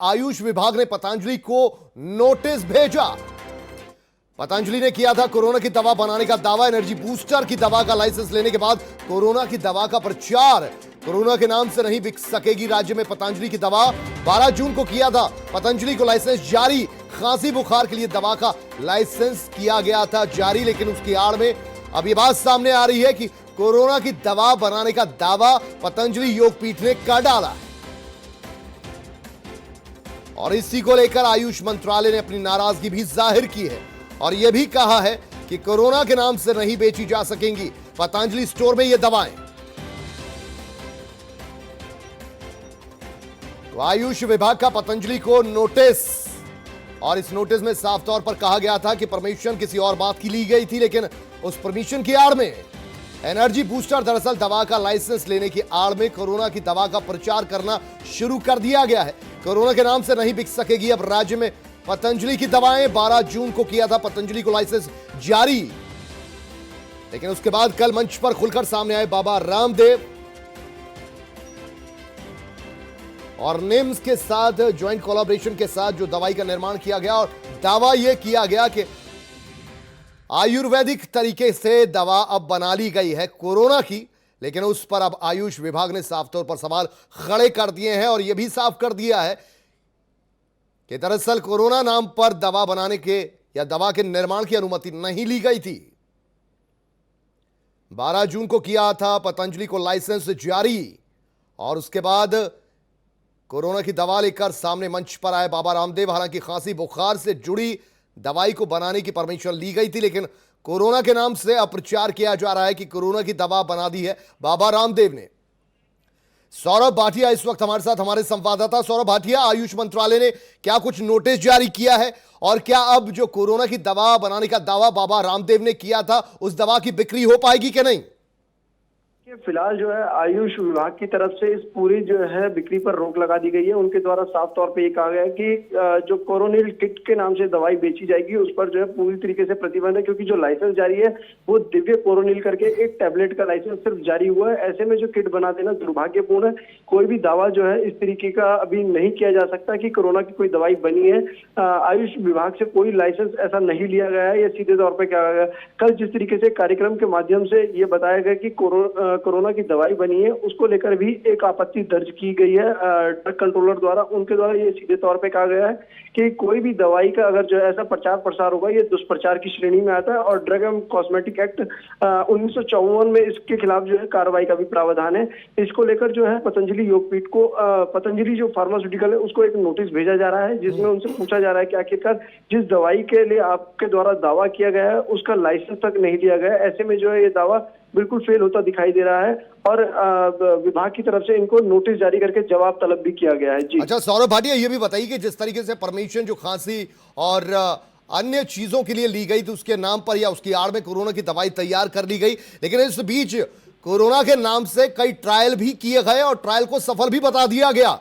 आयुष विभाग ने पतंजलि को नोटिस भेजा। पतंजलि ने किया था कोरोना की दवा बनाने का दावा। एनर्जी बूस्टर की दवा का लाइसेंस लेने के बाद कोरोना की दवा का प्रचार। कोरोना के नाम से नहीं बिक सकेगी राज्य में पतंजलि की दवा। 12 जून को किया था पतंजलि को लाइसेंस जारी। खांसी बुखार के लिए दवा का लाइसेंस किया गया था जारी, लेकिन उसकी आड़ में अब ये बात सामने आ रही है कि कोरोना की दवा बनाने का दावा पतंजलि योगपीठ ने कर डाला और इसी को लेकर आयुष मंत्रालय ने अपनी नाराजगी भी जाहिर की है और यह भी कहा है कि कोरोना के नाम से नहीं बेची जा सकेंगी पतंजलि स्टोर में ये दवाएं। तो आयुष विभाग का पतंजलि को नोटिस, और इस नोटिस में साफ तौर पर कहा गया था कि परमिशन किसी और बात की ली गई थी, लेकिन उस परमिशन की आड़ में एनर्जी बूस्टर दरअसल दवा का लाइसेंस लेने की आड़ में कोरोना की दवा का प्रचार करना शुरू कर दिया गया है। कोरोना के नाम से नहीं बिक सकेगी अब राज्य में पतंजलि की दवाएं। 12 जून को किया था पतंजलि को लाइसेंस जारी, लेकिन उसके बाद कल मंच पर खुलकर सामने आए बाबा रामदेव और निम्स के साथ ज्वाइंट कोलैबोरेशन के साथ जो दवाई का निर्माण किया गया और दावा यह किया गया कि आयुर्वेदिक तरीके से दवा अब बना ली गई है कोरोना की, लेकिन उस पर अब आयुष विभाग ने साफ तौर पर सवाल खड़े कर दिए हैं और यह भी साफ कर दिया है कि दरअसल कोरोना नाम पर दवा बनाने के या दवा के निर्माण की अनुमति नहीं ली गई थी। 12 जून को किया था पतंजलि को लाइसेंस जारी और उसके बाद कोरोना की दवा लेकर सामने मंच पर आए बाबा रामदेव। हालांकि खांसी बुखार से जुड़ी दवाई को बनाने की परमिशन ली गई थी, लेकिन कोरोना के नाम से अप्रचार किया जा रहा है कि कोरोना की दवा बना दी है बाबा रामदेव ने। सौरभ भाटिया इस वक्त हमारे साथ, हमारे संवाददाता। सौरभ भाटिया, आयुष मंत्रालय ने क्या कुछ नोटिस जारी किया है और क्या अब जो कोरोना की दवा बनाने का दावा बाबा रामदेव ने किया था उस दवा की बिक्री हो पाएगी कि नहीं? फिलहाल जो है आयुष विभाग की तरफ से इस पूरी जो है बिक्री पर रोक लगा दी गई है। उनके द्वारा साफ तौर पे ये कहा गया है कि जो कोरोनिल किट के नाम से दवाई बेची जाएगी उस पर जो है पूरी तरीके से प्रतिबंध है, क्योंकि जो लाइसेंस जारी है वो दिव्य कोरोनिल करके एक टैबलेट का लाइसेंस सिर्फ जारी हुआ है। ऐसे में जो किट बना देना दुर्भाग्यपूर्ण है। कोई भी दावा जो है इस तरीके का अभी नहीं किया जा सकता कि कोरोना की कोई दवाई बनी है। आयुष विभाग से कोई लाइसेंस ऐसा नहीं लिया गया है। ये सीधे तौर पर कहा गया। कल जिस तरीके से कार्यक्रम के माध्यम से ये बताया गया कि कोरोना की दवाई बनी है उसको लेकर भी एक आपत्ति दर्ज की गई है ड्रग कंट्रोलर द्वारा। उनके द्वारा ये सीधे तौर पे कहा गया है कि कोई भी दवाई का अगर जो है ऐसा प्रचार प्रसार होगा ये दुष्प्रचार की श्रेणी में आता है और ड्रग एवं कॉस्मेटिक एक्ट 1954 में इसके खिलाफ जो है कार्रवाई का भी प्रावधान है। इसको लेकर जो है पतंजलि योगपीठ को पतंजलि जो फार्मास्यूटिकल है उसको एक नोटिस भेजा जा रहा है, जिसमें उनसे पूछा जा रहा है कि आखिरकार जिस दवाई के लिए आपके द्वारा दावा किया गया है उसका लाइसेंस तक नहीं दिया गया। ऐसे में जो है ये दावा बिल्कुल फेल होता दिखाई दे रहा है और विभाग की तरफ से इनको नोटिस जारी करके जवाब तलब भी किया गया है। जी अच्छा सौरभ भाटिया, ये भी बताइए कि जिस तरीके से परमिशन जो खांसी और अन्य चीजों के लिए ली गई थी उसके नाम पर या उसकी आड़ में कोरोना की दवाई तैयार कर ली गई, लेकिन इस बीच कोरोना के नाम से कई ट्रायल भी किए गए और ट्रायल को सफल भी बता दिया गया,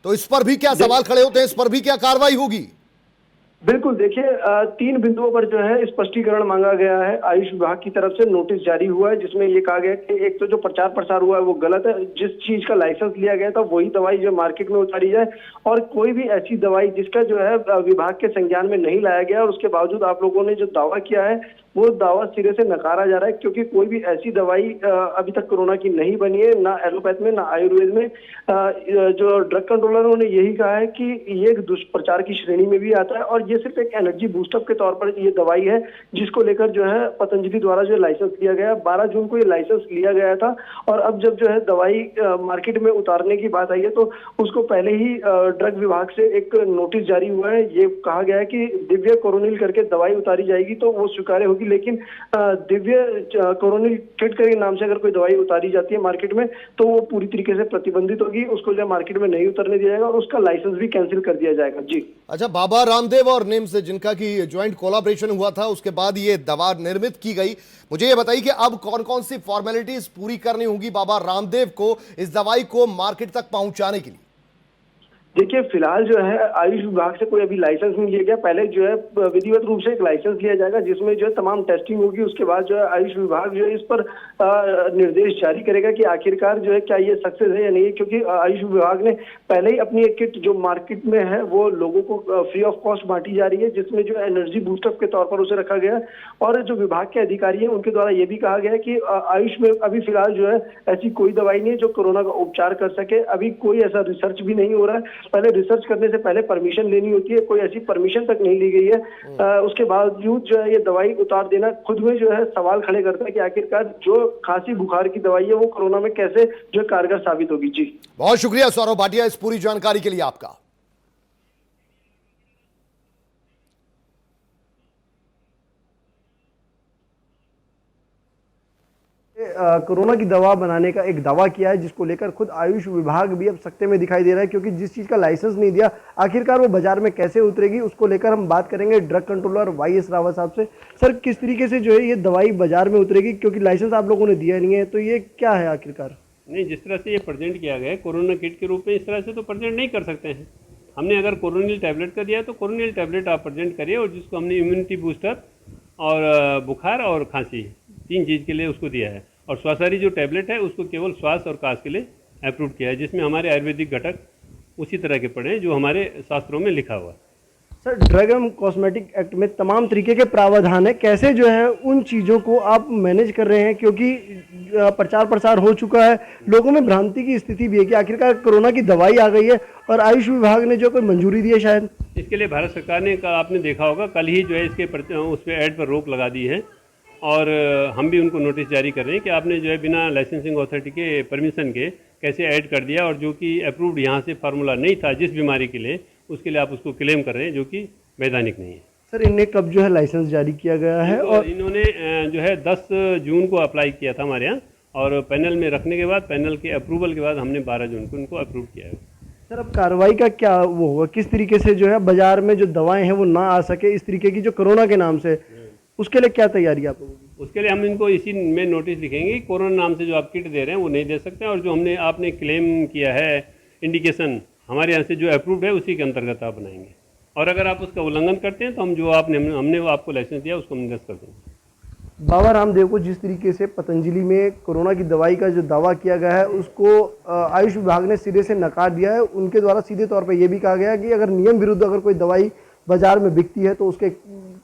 तो इस पर भी क्या सवाल खड़े होते हैं? इस पर भी क्या कार्रवाई होगी? बिल्कुल, देखिए 3 बिंदुओं पर जो है स्पष्टीकरण मांगा गया है। आयुष विभाग की तरफ से नोटिस जारी हुआ है जिसमें ये कहा गया कि एक तो जो प्रचार प्रसार हुआ है वो गलत है। जिस चीज का लाइसेंस लिया गया था वही दवाई जो मार्केट में उतारी जाए और कोई भी ऐसी दवाई जिसका जो है विभाग के संज्ञान में नहीं लाया गया और उसके बावजूद आप लोगों ने जो दावा किया है वो दावा सिरे से नकारा जा रहा है, क्योंकि कोई भी ऐसी दवाई अभी तक कोरोना की नहीं बनी है, ना एलोपैथ में ना आयुर्वेद में। जो ड्रग कंट्रोलरों ने यही कहा है कि ये एक दुष्प्रचार की श्रेणी में भी आता है और ये सिर्फ एक एनर्जी बूस्टअप के तौर पर ये दवाई है जिसको लेकर जो है पतंजलि द्वारा जो लाइसेंस लिया गया। 12 जून को ये लाइसेंस लिया गया था और अब जब जो है दवाई मार्केट में उतारने की बात आई है तो उसको पहले ही ड्रग विभाग से एक नोटिस जारी हुआ है। ये कहा गया है कि दिव्य कोरोनिल करके दवाई उतारी जाएगी तो वो स्वीकार्य होगी, लेकिन दिव्य कोरोनिल किट के नाम से अगर कोई दवाई उतारी जाती है मार्केट में तो वो पूरी तरीके से प्रतिबंधित होगी। उसको जो मार्केट में नहीं उतरने दिया जाएगा और उसका लाइसेंस भी कैंसिल कर दिया जाएगा। जी अच्छा, बाबा रामदेव और निम्स जिनका की ज्वाइंट कोलैबोरेशन हुआ था उसके बाद ये दवा निर्मित की गई, मुझे ये बताइए कि अब कौन कौन सी फॉर्मेलिटीज पूरी करनी होगी बाबा रामदेव को इस दवाई को मार्केट तक पहुंचाने के लिए? देखिए फिलहाल जो है आयुष विभाग से कोई अभी लाइसेंस नहीं लिया गया। पहले जो है विधिवत रूप से एक लाइसेंस लिया जाएगा जिसमें जो है तमाम टेस्टिंग होगी। उसके बाद जो है आयुष विभाग जो है इस पर निर्देश जारी करेगा कि आखिरकार जो है क्या ये सक्सेस है या नहीं, क्योंकि आयुष विभाग ने पहले ही अपनी एक किट जो मार्केट में है वो लोगों को फ्री ऑफ कॉस्ट बांटी जा रही है, जिसमें जो एनर्जी बूस्टअप के तौर पर उसे रखा गया है। और जो विभाग के अधिकारी हैं उनके द्वारा ये भी कहा गया है कि आयुष में अभी फिलहाल जो है ऐसी कोई दवाई नहीं है जो कोरोना का उपचार कर सके। अभी कोई ऐसा रिसर्च भी नहीं हो रहा है। पहले रिसर्च करने से पहले परमिशन लेनी होती है, कोई ऐसी परमिशन तक नहीं ली गई है। उसके बावजूद जो है ये दवाई उतार देना खुद में जो है सवाल खड़े करता है कि आखिरकार जो खांसी बुखार की दवाई है वो कोरोना में कैसे जो कारगर साबित होगी। जी बहुत शुक्रिया सौरभ भाटिया इस पूरी जानकारी के लिए आपका। कोरोना की दवा बनाने का एक दावा किया है जिसको लेकर खुद आयुष विभाग भी अब सख्ते में दिखाई दे रहा है, क्योंकि जिस चीज़ का लाइसेंस नहीं दिया आखिरकार वो बाजार में कैसे उतरेगी उसको लेकर हम बात करेंगे ड्रग कंट्रोलर YS रावत साहब से। सर, किस तरीके से जो है ये दवाई बाजार में उतरेगी, क्योंकि लाइसेंस आप लोगों ने दिया नहीं है, तो ये क्या है आखिरकार? नहीं, जिस तरह से ये प्रेजेंट किया गया है कोरोना किट के रूप में, इस तरह से तो प्रेजेंट नहीं कर सकते हैं। हमने अगर कोरोनिल टैबलेट का दिया है तो कोरोनिल टैबलेट आप प्रेजेंट करिए, और जिसको हमने इम्यूनिटी बूस्टर और बुखार और खांसी 3 चीज़ के लिए उसको दिया है। और श्वासाहारी जो टैबलेट है उसको केवल श्वास और कास के लिए अप्रूव किया है, जिसमें हमारे आयुर्वेदिक घटक उसी तरह के पड़े हैं जो हमारे शास्त्रों में लिखा हुआ है। Sir, drug and cosmetic act में तमाम तरीके के प्रावधान है, कैसे जो है उन चीज़ों को आप मैनेज कर रहे हैं, क्योंकि प्रचार प्रसार हो चुका है, लोगों में भ्रांति की स्थिति भी है कि आखिरकार कोरोना की दवाई आ गई है और आयुष विभाग ने जो कोई मंजूरी दी है शायद इसके लिए भारत सरकार ने आपने देखा होगा कल ही जो है इसके उस पर ऐड पर रोक लगा दी है, और हम भी उनको नोटिस जारी कर रहे हैं कि आपने जो है बिना लाइसेंसिंग अथॉरिटी के परमिशन के कैसे ऐड कर दिया, और जो कि अप्रूव्ड यहाँ से फार्मूला नहीं था जिस बीमारी के लिए, उसके लिए आप उसको क्लेम कर रहे हैं जो कि वैधानिक नहीं है। सर, इन्हें कब जो है लाइसेंस जारी किया गया है? और इन्होंने जो है 10 जून को अप्लाई किया था हमारे यहाँ, और पैनल में रखने के बाद, पैनल के अप्रूवल के बाद हमने 12 जून को उनको अप्रूव किया है। सर, अब कार्रवाई का क्या वो होगा, किस तरीके से जो है बाजार में जो दवाएं हैं वो ना आ सके इस तरीके की जो कोरोना के नाम से, उसके लिए क्या तैयारी आप लोगों की? उसके लिए हम इनको इसी में नोटिस लिखेंगे कि कोरोना नाम से जो आप किट दे रहे हैं वो नहीं दे सकते, और जो आपने क्लेम किया है इंडिकेशन हमारे यहाँ से जो अप्रूव्ड है उसी के अंतर्गत आप बनाएंगे, और अगर आप उसका उल्लंघन करते हैं तो हम जो हमने वो आपको लाइसेंस दिया उसको निरस्त कर देंगे। बाबा रामदेव को जिस तरीके से पतंजलि में कोरोना की दवाई का जो दावा किया गया है उसको आयुष विभाग ने सिरे से नकार दिया है। उनके द्वारा सीधे तौर पर यह भी कहा गया है कि अगर नियम विरुद्ध अगर कोई दवाई बाजार में बिकती है तो उसके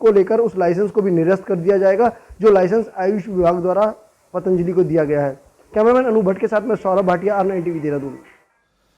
को लेकर उस लाइसेंस को भी निरस्त कर दिया जाएगा, जो लाइसेंस आयुष विभाग द्वारा पतंजलि को दिया गया है। कैमरामैन अनु भट्ट के साथ में सौरभ भाटिया, R9 TV देहरादून।